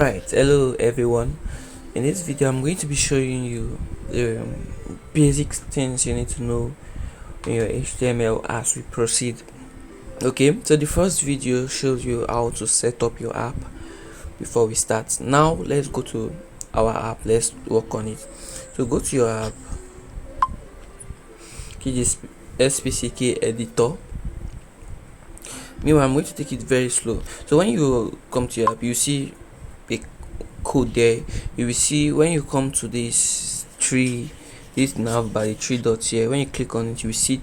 Right, hello everyone. In this video, I'm going to be showing you the basic things you need to know in your HTML as we proceed. Okay, so the first video shows you how to set up your app before we start. Now, let's go to our app, let's work on it. So, go to your app, key this SPCK editor. Meanwhile, I'm going to take it very slow. So, when you come to your app, you see a code there. You will see when you come to this tree, this nav by the three dots here, when you click on it, you will see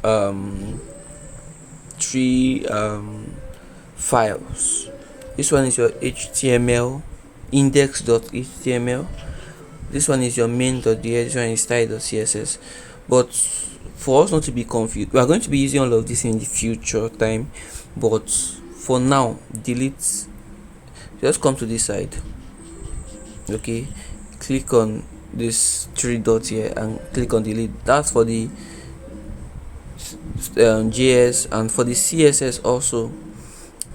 um three files. This one is your HTML index.html. This one is your main.js. This one is style.css. But for us not to be confused, we are going to be using all of this in the future time, but for now, delete. Just come to this side. Okay, click on this three dots here and click on delete. That's for the JS, and for the CSS also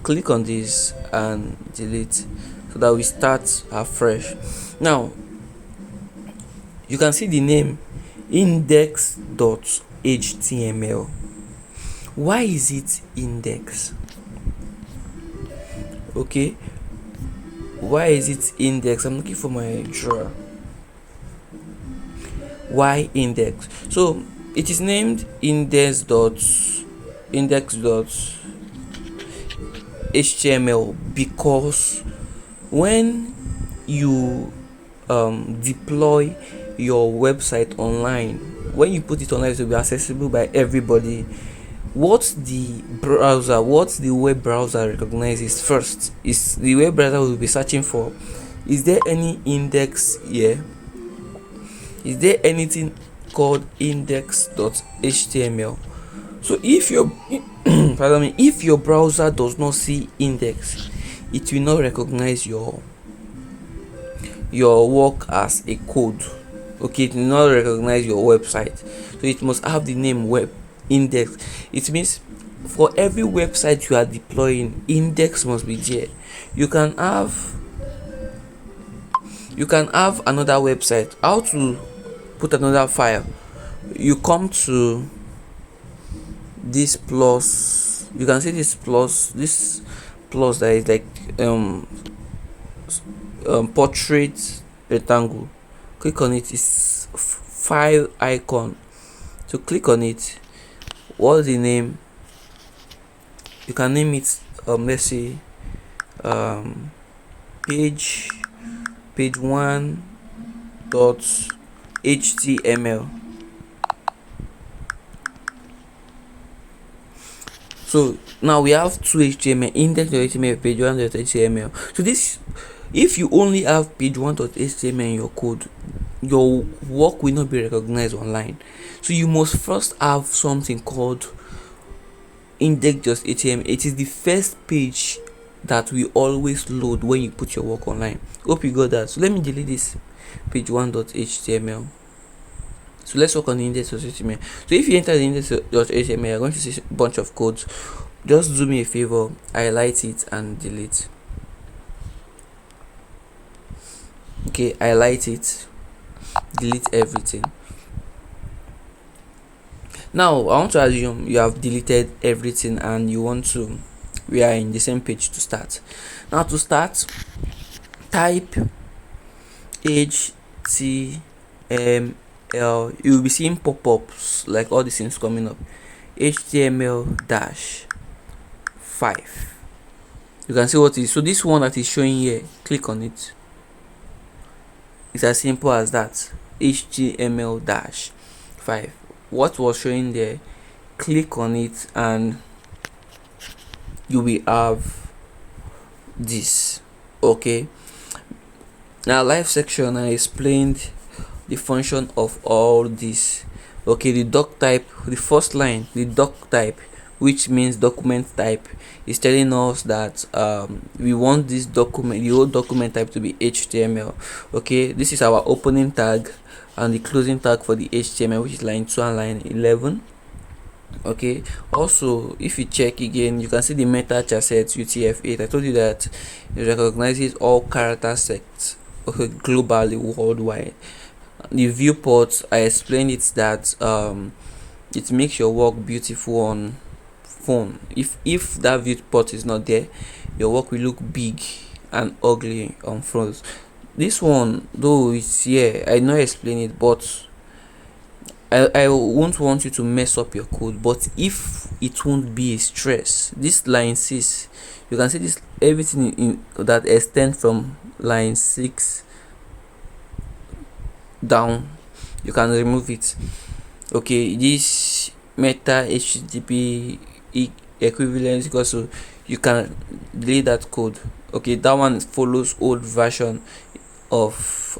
click on this and delete, so that we start afresh. Now you can see the name index.html. Why is it index? Okay, why is it index? I'm looking for my drawer. Why index? So it is named index.html because when you deploy your website online, when you put it online, it will be accessible by everybody. What the web browser recognizes first is the web browser will be searching for, is there any index here? Is there anything called index.html? So if your pardon me, if your browser does not see index, it will not recognize your work as a code. Okay, it will not recognize your website, so it must have the name web index. It means for every website you are deploying, index must be there. You can have another website. How to put another file? You come to this plus, you can see this plus that is like portrait rectangle. Click on it. It's file icon, so click on it. What's the name? You can name it let's say page 1 dot html. So now we have two HTML, index.html, page 1.html. So this, if you only have page 1.html in your code, your work will not be recognized online. So you must first have something called index.html. It is the first page that we always load when you put your work online. Hope you got that. So let me delete this page 1.html. So let's work on the index.html. So if you enter the index.html, you're going to see a bunch of codes. Just do me a favor, highlight it and delete. Okay, highlight it, delete everything. Now I want to assume you have deleted everything and we are in the same page to start. Now to start, type HTML. You will be seeing pop-ups like all these things coming up. HTML-5. You can see what is. So this one that is showing here, click on it. It's as simple as that. HTML-5. What was showing there, click on it and you will have this. Okay, now live section, I explained the function of all this. Okay, the doc type, the first line, the doc type, which means document type, is telling us that we want this document, the whole document type, to be HTML. Okay, this is our opening tag and the closing tag for the HTML, which is line 2 and line 11. Okay, also if you check again, you can see the meta chasset UTF-8. I told you that it recognizes all character sets, okay, globally, worldwide. The viewport, I explained it that it makes your work beautiful on phone. If that viewport is not there, your work will look big and ugly on front. This one, though it's here, I know explain it, but I won't want you to mess up your code. But if it won't be a stress, this line 6, you can see this, everything in that extend from line 6 down, you can remove it. Okay, this meta http equivalence, because so you can delete that code. Okay, that one follows old version of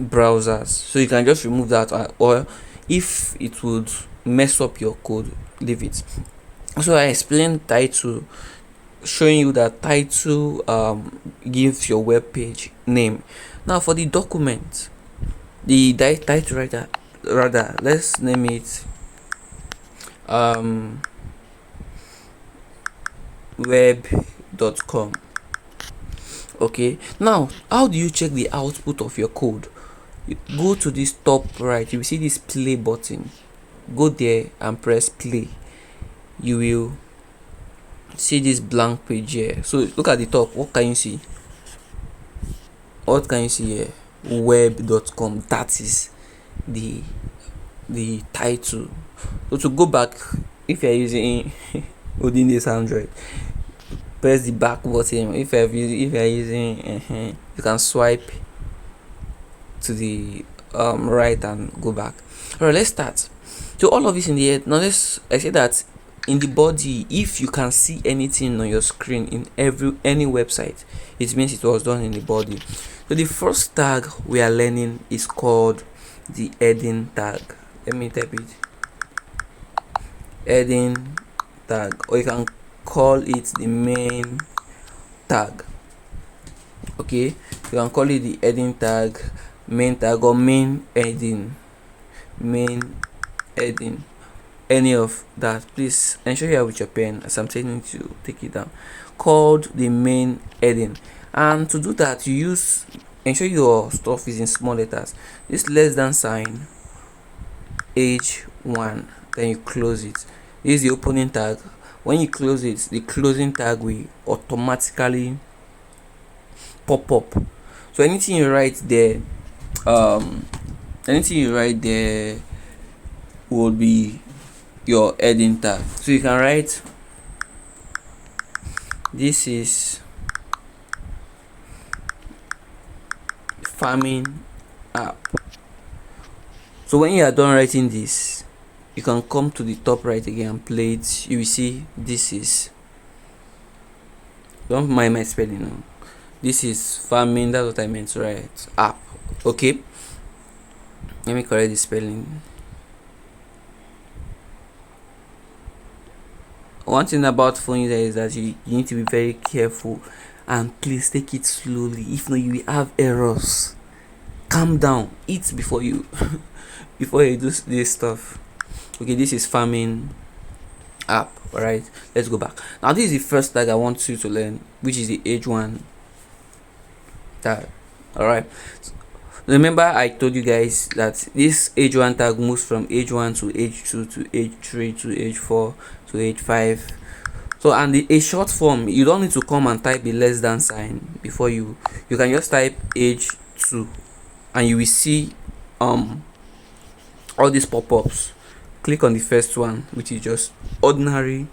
browsers, so you can just remove that, or if it would mess up your code, leave it. So I explained title, showing you that title gives your web page name. Now for the document, the title writer, rather, let's name it web.com. Okay, now how do you check the output of your code? You go to this top right, you will see this play button. Go there and press play. You will see this blank page here. So look at the top. What can you see? What can you see here? Web.com. That is the title. So to go back, if you're using holding this Android, press the back button. If you're using you can swipe to the right and go back. All right, let's start. So all of this in the head. Now I say that in the body, if you can see anything on your screen in any website, it means it was done in the body. So the first tag we are learning is called the heading tag. Let me type it. Heading tag, or you can call it the main tag. Okay, you can call it the heading tag, main tag, or main heading, any of that. Please ensure you are with your pen as I'm telling you to take it down. Called the main heading, and to do that, you ensure your stuff is in small letters. This less than sign, H1, then you close it. This is the opening tag. When you close it, the closing tag will automatically pop up. So anything you write there will be your heading tag. So you can write, this is farming app. So when you are done writing this, you can come to the top right again and play it. You will see this is, don't mind my spelling now, this is farming, that's what I meant to write, app. Okay, let me correct the spelling. One thing about phone user is that you need to be very careful, and please take it slowly. If not, you will have errors. Calm down, eat before you before you do this stuff. Okay, this is farming app. All right, let's go back. Now this is the first tag I want you to learn, which is the H1 tag. All right, remember I told you guys that this H1 tag moves from H1 to H2 to H3 to H4 to H5. So, and a short form, you don't need to come and type the less than sign before you can just type H2, and you will see all these pop-ups. Click on the first one, which is just ordinary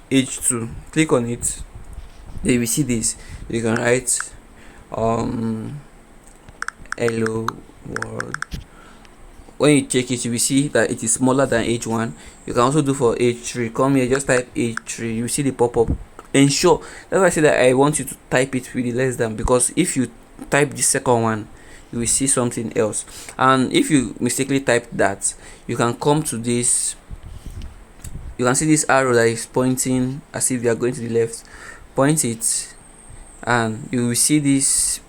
H2. Click on it, then you will see this. You can write hello world. When you check it, you will see that it is smaller than H1. You can also do for H3. Come here, just type H3. You see the pop-up. Ensure, that's why I say that I want you to type it with the less than, because if you type the second one, you will see something else. And if you mistakenly type that, you can come to this, you can see this arrow that is pointing as if you are going to the left. Point it, and you will see this,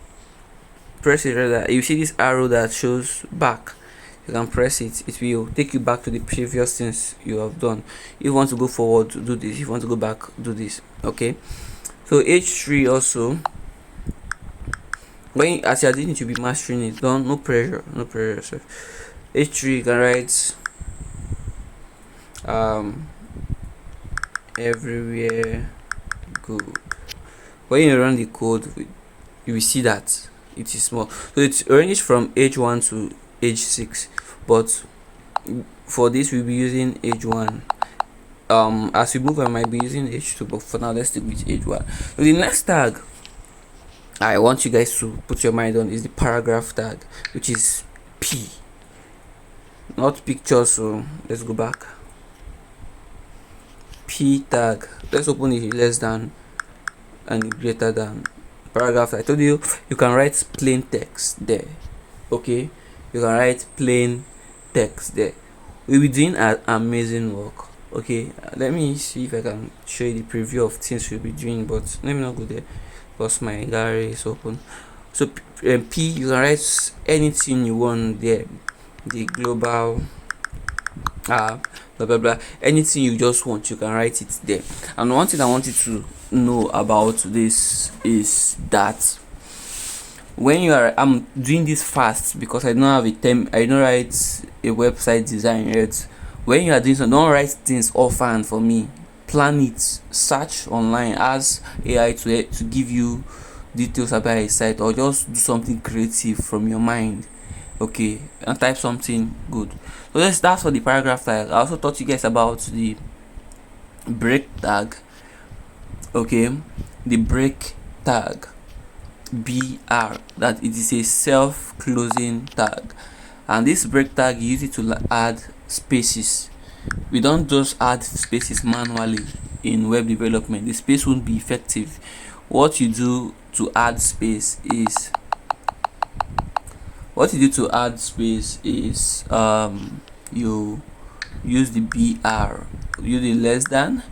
press it rather, you see this arrow that shows back. you can press it. It will take you back to the previous things you have done. If you want to go forward, do this. If you want to go back, do this. Okay. So H3 also, when as you are doing it, you'll be mastering it. Don't no pressure yourself. H3 you can write everywhere good. When you run the code, you will see that it is small. So it's ranged from H1 to H6, but for this we'll be using H1. As we move I might be using H2, but for now let's stick with H1. So the next tag I want you guys to put your mind on is the paragraph tag, which is P, not picture. So let's go back. P tag, let's open it less than and greater than paragraph. I told you you can write plain text there. Okay, you can write plain text there. We'll be doing an amazing work. Okay, let me see if I can show you the preview of things we'll be doing, but let me not go there because my gallery is open. So P, you can write anything you want there, the global blah blah blah, anything you just want, you can write it there. And one thing I want you to know about this is that when you are, I'm doing this fast because I don't have a term, I don't write a website design yet. When you are doing so, don't write things offhand for me. Plan it, search online, ask AI to give you details about a site, or just do something creative from your mind. Okay, and type something good. So that's for the paragraph tag. I also taught you guys about the break tag. Okay, the break tag, BR, that it is a self-closing tag, and this break tag you use it to add spaces. We don't just add spaces manually in web development. The space won't be effective. What you do to add space is you use the BR, use the less than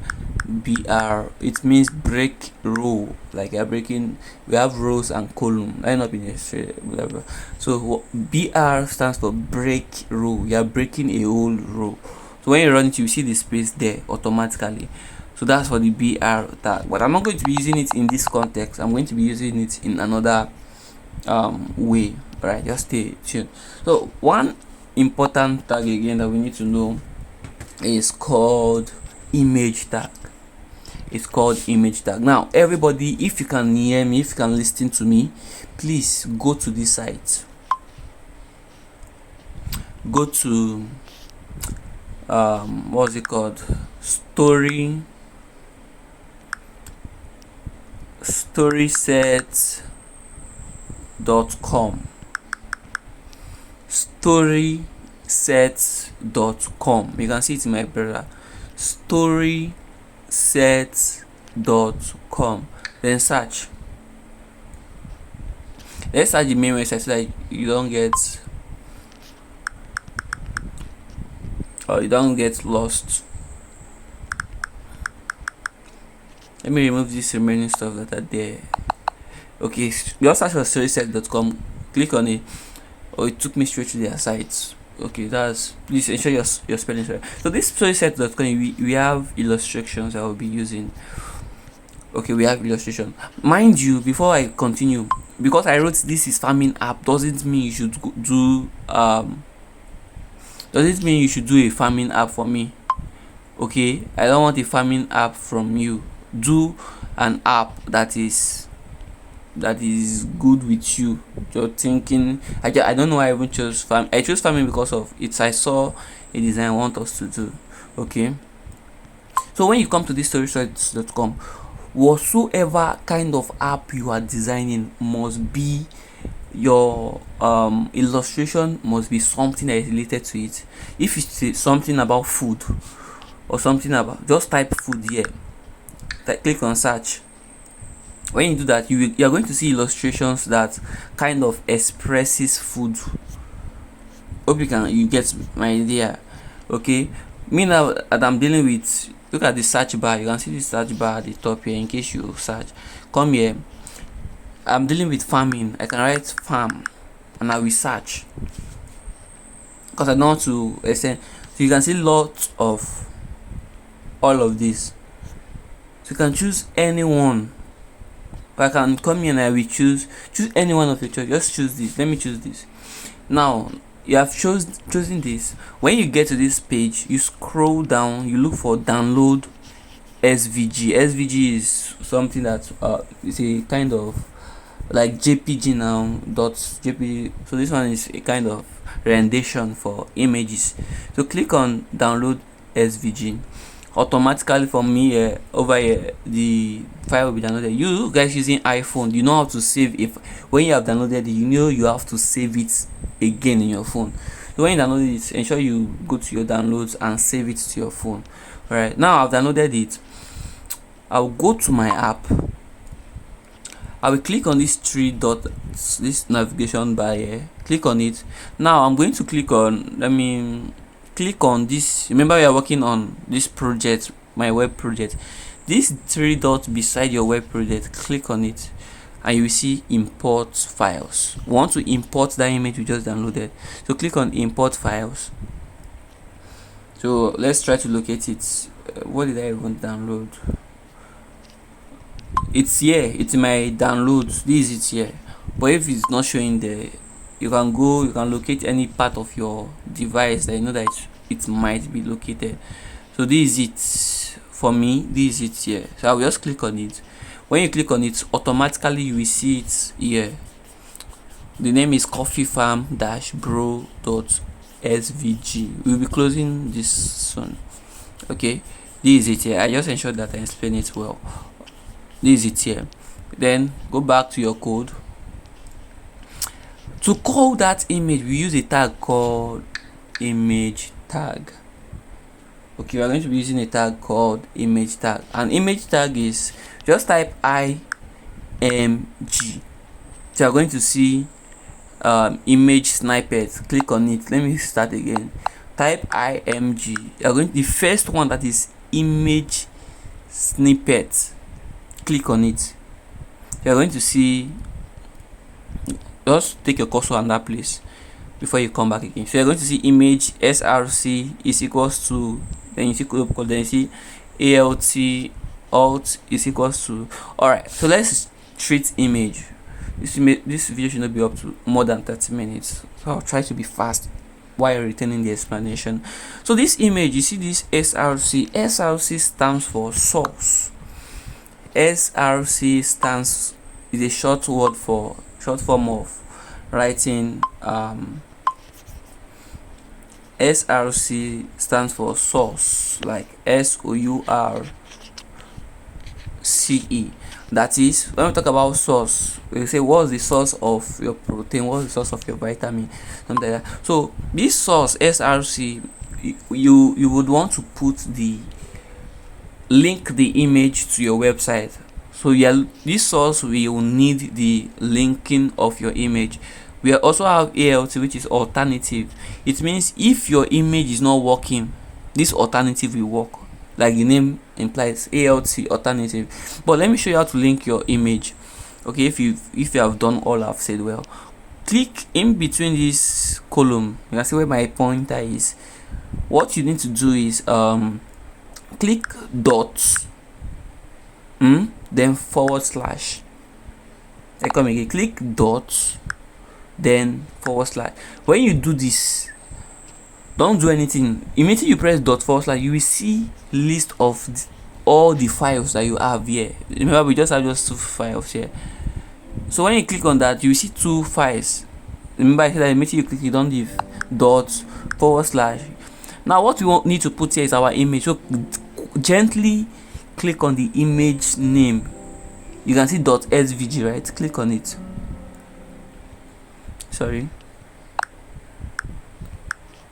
BR. It means break row, like you're breaking, we have rows and column, line up in a straight, whatever. So BR stands for break row. You are breaking a whole row. So when you run it, you see the space there automatically. So that's for the BR tag, but I'm not going to be using it in this context. I'm going to be using it in another way. All right, just stay tuned. So one important tag again that we need to know is called image tag. It's called image tag. Now everybody, if you can hear me, if you can listen to me, please go to this site. Go to what's it called, storysets.com. storysets.com. You can see it in my brother. storysets.com. Then search. Let's search the main website so that you don't get lost. Let me remove this remaining stuff that are there. Okay, just search for storysets.com, click on it. Oh, it took me straight to their site. Okay, please ensure your spelling is right. So this storysets.com, we have illustrations I will be using. Okay, we have illustration. Mind you, before I continue, because I wrote this is farming app, doesn't mean you should do a farming app for me. Okay, I don't want a farming app from you. Do an app that is good with you. You're thinking, I don't know why I even chose farm. I chose farming because of it. I saw a design I want us to do. Okay, so when you come to this storysets.com, whatsoever kind of app you are designing must be your illustration must be something that is related to it. If it's something about food or something about, just type food here, click on search. When you do that, you are going to see illustrations that kind of expresses food. Hope you get my idea. Okay, me now that I'm dealing with, look at the search bar. You can see the search bar at the top here in case you search. Come here, I'm dealing with farming. I can write farm and I will search. because I don't want to extend. So you can see lots of all of this. So you can choose anyone. I can come here and I will choose any one of your choice. Just choose this. Let me choose this. Now you have chosen this. When you get to this page, you scroll down, you look for download SVG. SVG is something that is a kind of like JPG now, .jpg. So this one is a kind of rendition for images. So click on download SVG. Automatically for me over here the file will be downloaded. You guys using iPhone, you know how to save. If when you have downloaded it, you know you have to save it again in your phone. So when you download it, ensure you go to your downloads and save it to your phone. All right, now I've downloaded it. I'll go to my app. I will click on this three dots, this navigation bar here. Click on it. Now I'm going to click on, let me click on this. Remember, we are working on this project, my web project. This three dots beside your web project, click on it and you will see import files. We want to import that image we just downloaded, so click on import files. So let's try to locate it. What did I even download? It's here, it's my downloads. This is it here. But if it's not showing there, you can locate any part of your device that you know that it might be located. So this is it for me. This is it here. So I will just click on it. When you click on it, automatically you will see it here. The name is coffeefarm-bro.svg. We'll be closing this soon. Okay, this is it here. I just ensured that I explain it well. This is it here. Then go back to your code. To call that image, we use a tag called image tag. Okay, we're going to be using a tag called image tag. An image tag is just type img. So you're going to see image snippet. Click on it. Let me start again. Type img. You're going to, the first one, that is image snippet. Click on it. You're going to see, just take your cursor on that place before you come back again. So you're going to see image src is equals to, then you see code, then you see alt is equals to. All right, so let's treat image. This video should not be up to more than 30 minutes, so I'll try to be fast while retaining the explanation. So this image, you see this src stands for source. src is a short form of writing. src stands for source, like source. That is, when we talk about source, we say what's the source of your protein, what's the source of your vitamin, something like that. So this source src, you would want to link the image to your website. So yeah, this source will need the linking of your image. We also have alt, which is alternative. It means if your image is not working, this alternative will work, like the name implies, alt alternative. But let me show you how to link your image. Okay, if you have done all I've said, well, click in between this column. You can see where my pointer is. What you need to do is click dots, then forward slash. I come again, click dots, then forward slash. When you do this, don't do anything. Immediately you press dot forward slash, you will see list of all the files that you have here. Remember, we just have just 2 files here. So when you click on that, you will see 2 files. Remember, I said that immediately you click, you don't leave dots forward slash. Now what we need to put here is our image. So gently click on the image name. You can see .svg, right? Click on it. Sorry.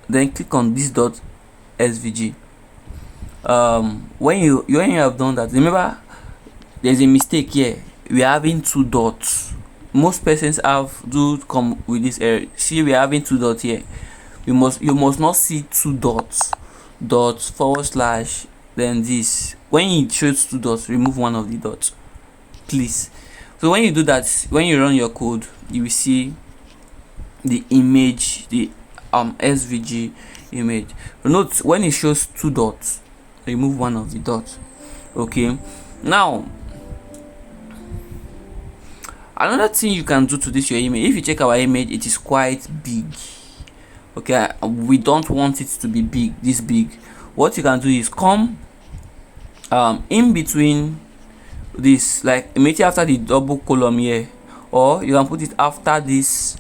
Then click on this .svg. When you have done that, remember there's a mistake here. We are having 2 dots. Most persons come with this error. See, we are having 2 dots here. You must not see 2 dots forward slash, then this. When it shows 2 dots, remove one of the dots, please. So when you do that, when you run your code, you will see the image, the SVG image. Note when it shows 2 dots, remove one of the dots. Okay, now another thing you can do to this your image, if you check our image, it is quite big. Okay, we don't want it to be this big. What you can do is come in between this, like immediately after the double column here, or you can put it after this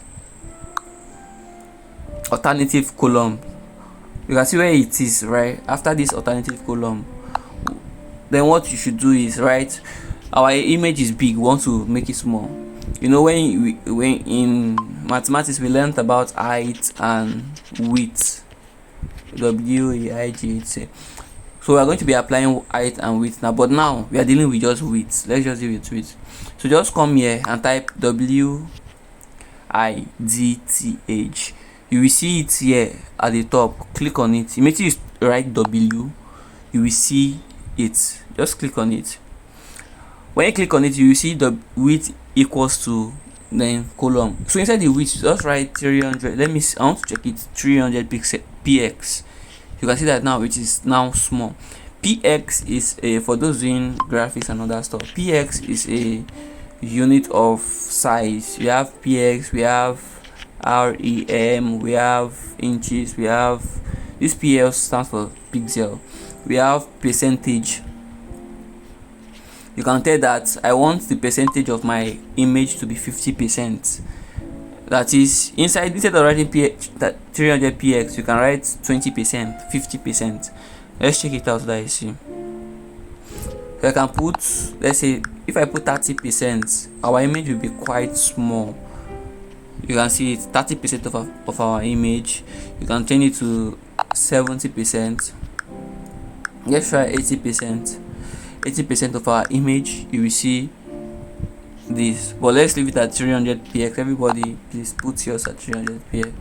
alternative column. You can see where it is, right after this alternative column. Then what you should do is, right, our image is big, we want to make it small. You know, when in mathematics we learned about height and width, WAIGH. So we are going to be applying height and width now, but now we are dealing with just width. Let's just deal with width. So just come here and type WIDTH. You will see it here at the top. Click on it. Immediately you write W, you will see it. Just click on it. When you click on it, you will see the width equals to then column. So inside the width, just write 300. Let me see, I want to check it. 300 px. You can see that now it is now small. Px is a, for those doing graphics and other stuff, px is a unit of size. We have px, we have rem, we have inches, we have this pl stands for pixel, we have percentage. You can tell that I want the percentage of my image to be 50%. That is, inside, instead of writing 300 px, you can write 20%, 50%. Let's check it out so that you see. So I can put, let's say if I put 30%, our image will be quite small. You can see it, 30% of our image. You can change it to 70%. Let's try 80%. 80% of our image, you will see this, but let's leave it at 300 px. Everybody please put yours at 300 px.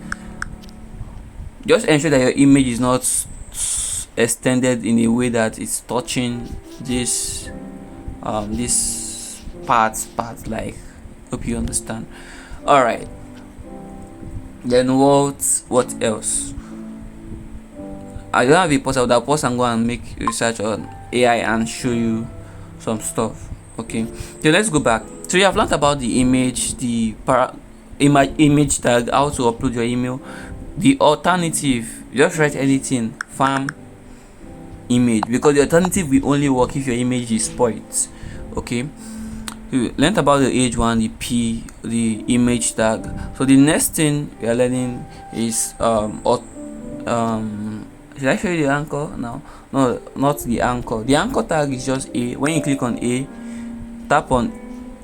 Just ensure that your image is not extended in a way that it's touching this this part, like, hope you understand. All right, then what else? I don't have a pause. I would have paused and go and make research on AI and show you some stuff. Okay, so let's go back. So you have learned about the image, the image tag, how to upload your email. The alternative, just write anything, farm image, because the alternative will only work if your image is spoiled. Okay, you learned about the age one, the image tag. So the next thing we are learning is should I show you the anchor now? No, not the anchor. The anchor tag is just a, when you click on a, tap on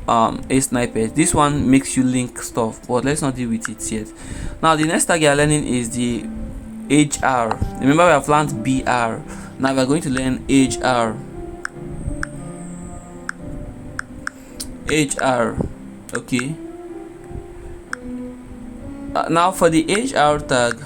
a snippet. This one makes you link stuff, but let's not deal with it yet. Now the next tag you are learning is the HR. Remember we have learned BR. Now we are going to learn HR. Okay. Now for the HR tag,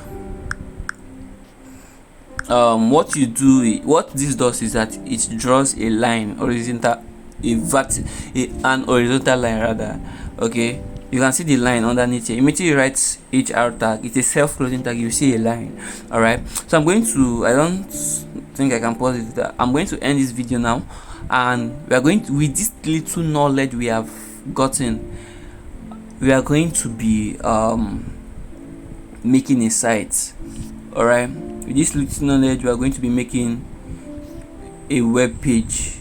what you do, what this does is that it draws a line, horizontal, an horizontal line rather. Okay, you can see the line underneath here. Immediately you write HR tag, it's a self-closing tag, you see a line. All right, so I'm going to, I don't think I can pause it. I'm going to end this video now, and we are going to, with this little knowledge we have gotten, we are going to be making a site. All right, with this little knowledge we are going to be making a web page,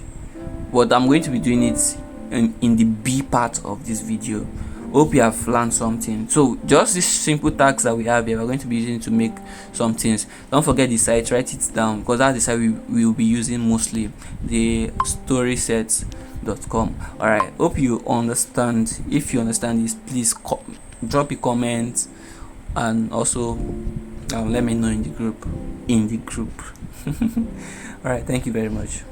but I'm going to be doing it in the B part of this video. Hope you have learned something. So just these simple tags that we have here, we're going to be using to make some things. Don't forget the site, write it down, because that's the site we will be using mostly, the storysets.com. all right, hope you understand. If you understand this, please drop a comment, and also let me know in the group all right, thank you very much.